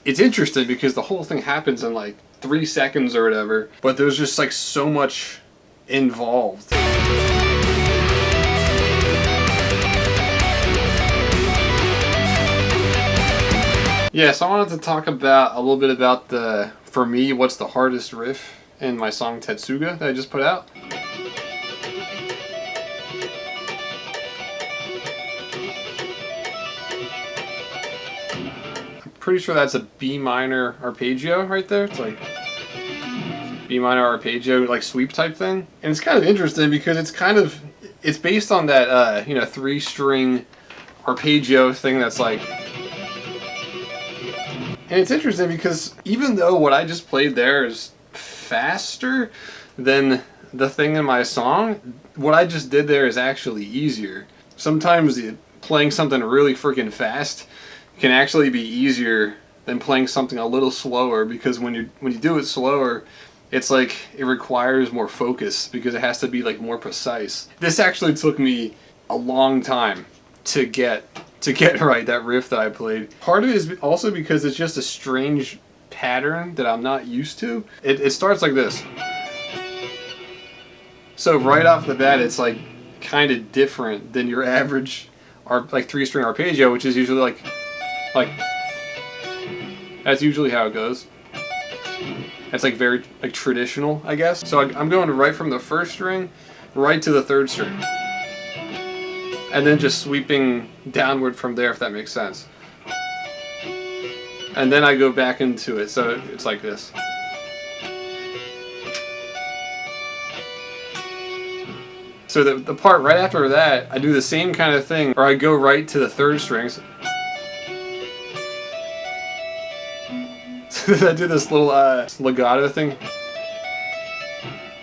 it's interesting because the whole thing happens in like 3 seconds or whatever, but there's just like so much involved. Yeah, so I wanted to talk about a little bit about for me, what's the hardest riff in my song Tetsuga that I just put out. Pretty sure that's a B minor arpeggio right there. It's like B minor arpeggio, like sweep type thing. And it's kind of interesting because it's based on that 3-string arpeggio thing that's like. And it's interesting because even though what I just played there is faster than the thing in my song, what I just did there is actually easier. Sometimes playing something really freaking fast can actually be easier than playing something a little slower, because when you do it slower, it's like it requires more focus because it has to be like more precise. This actually took me a long time to get right, that riff that I played. Part of it is also because it's just a strange pattern that I'm not used to. It starts like this. So right off the bat, it's like kind of different than your average like 3-string arpeggio, which is usually like that's usually how it goes. It's like very like traditional, I guess. So I'm going right from the 1st string right to the 3rd string. And then just sweeping downward from there, if that makes sense. And then I go back into it, so it's like this. So the part right after that, I do the same kind of thing, or I go right to the 3rd strings. So I do this little legato thing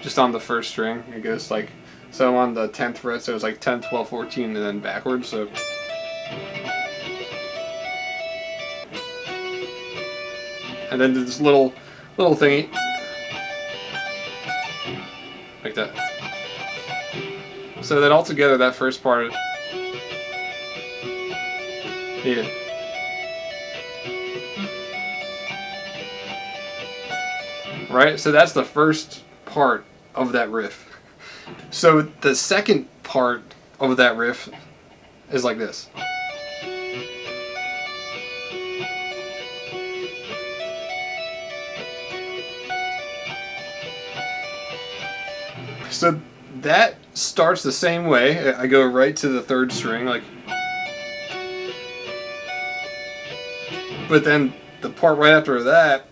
just on the 1st string. It goes like, so I'm on the 10th fret, so it's like 10, 12, 14, and then backwards. So and then this little thingy like that. So then all together, that first part, yeah. Right? So that's the first part of that riff. So the second part of that riff is like this. So that starts the same way. I go right to the 3rd string, like. But then the part right after that,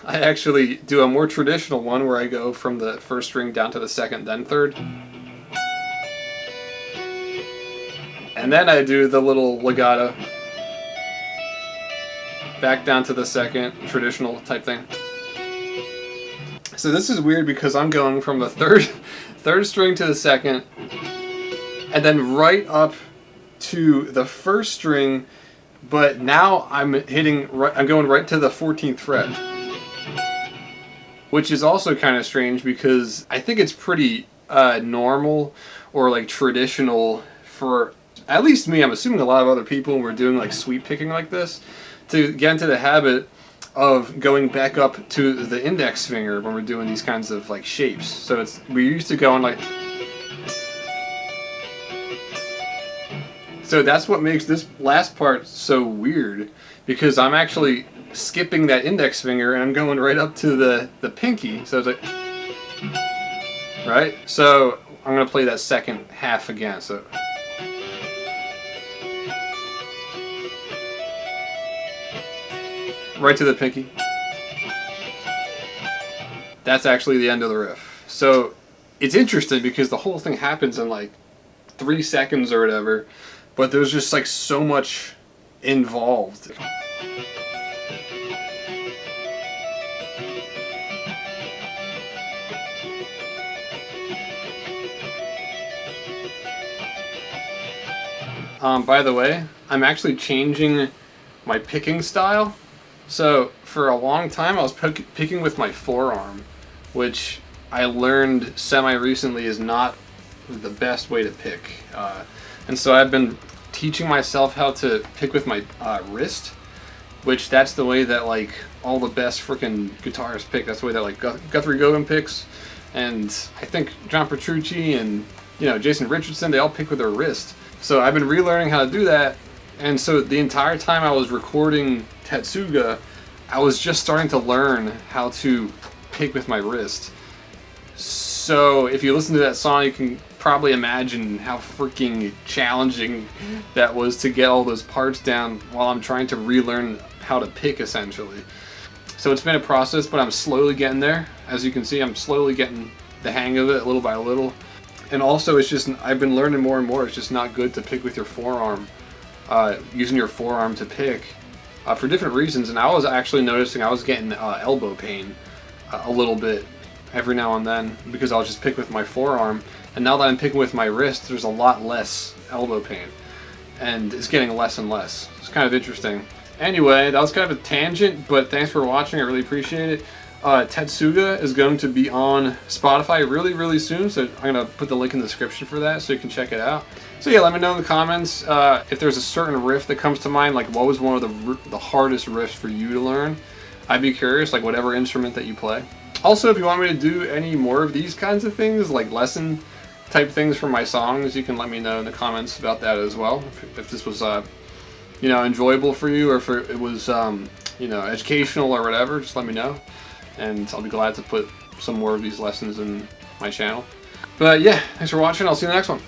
I actually do a more traditional one where I go from the 1st string down to the 2nd, then 3rd. And then I do the little legato back down to the 2nd, traditional type thing. So this is weird because I'm going from the 3rd string to the 2nd, and then right up to the 1st string, but now I'm going right to the 14th fret. Which is also kind of strange because I think it's pretty normal or like traditional for, at least me, I'm assuming a lot of other people when we're doing like sweep picking like this, to get into the habit of going back up to the index finger when we're doing these kinds of like shapes. So we're used to going like, so that's what makes this last part so weird, because I'm actually skipping that index finger and I'm going right up to the pinky. So it's like, right? So I'm going to play that second half again. So right to the pinky. That's actually the end of the riff. So it's interesting because the whole thing happens in like 3 seconds or whatever, but there's just like so much involved. By the way, I'm actually changing my picking style. So for a long time I was picking with my forearm, which I learned semi-recently is not the best way to pick. And so I've been teaching myself how to pick with my wrist, which that's the way that like all the best freaking guitarists pick. That's the way that like Guthrie Govan picks, and I think John Petrucci and Jason Richardson, they all pick with their wrist. So I've been relearning how to do that, and so the entire time I was recording Tetsuga, I was just starting to learn how to pick with my wrist. So if you listen to that song, you can probably imagine how freaking challenging that was to get all those parts down while I'm trying to relearn how to pick, essentially. So it's been a process, but I'm slowly getting there. As you can see, I'm slowly getting the hang of it little by little. And also, it's just, I've been learning more and more, it's just not good to pick with your forearm, using your forearm to pick, for different reasons. And I was actually noticing I was getting elbow pain a little bit every now and then because I'll just pick with my forearm. And now that I'm picking with my wrist, there's a lot less elbow pain. And it's getting less and less. It's kind of interesting. Anyway, that was kind of a tangent, but thanks for watching. I really appreciate it. Tetsuga is going to be on Spotify really soon, so I'm going to put the link in the description for that so you can check it out. So yeah, let me know in the comments if there's a certain riff that comes to mind, like what was one of the hardest riffs for you to learn. I'd be curious, like whatever instrument that you play. Also, if you want me to do any more of these kinds of things, like lesson type things for my songs, you can let me know in the comments about that as well. If this was enjoyable for you, or if it was educational or whatever, just let me know. And I'll be glad to put some more of these lessons in my channel. But yeah, thanks for watching. I'll see you in the next one.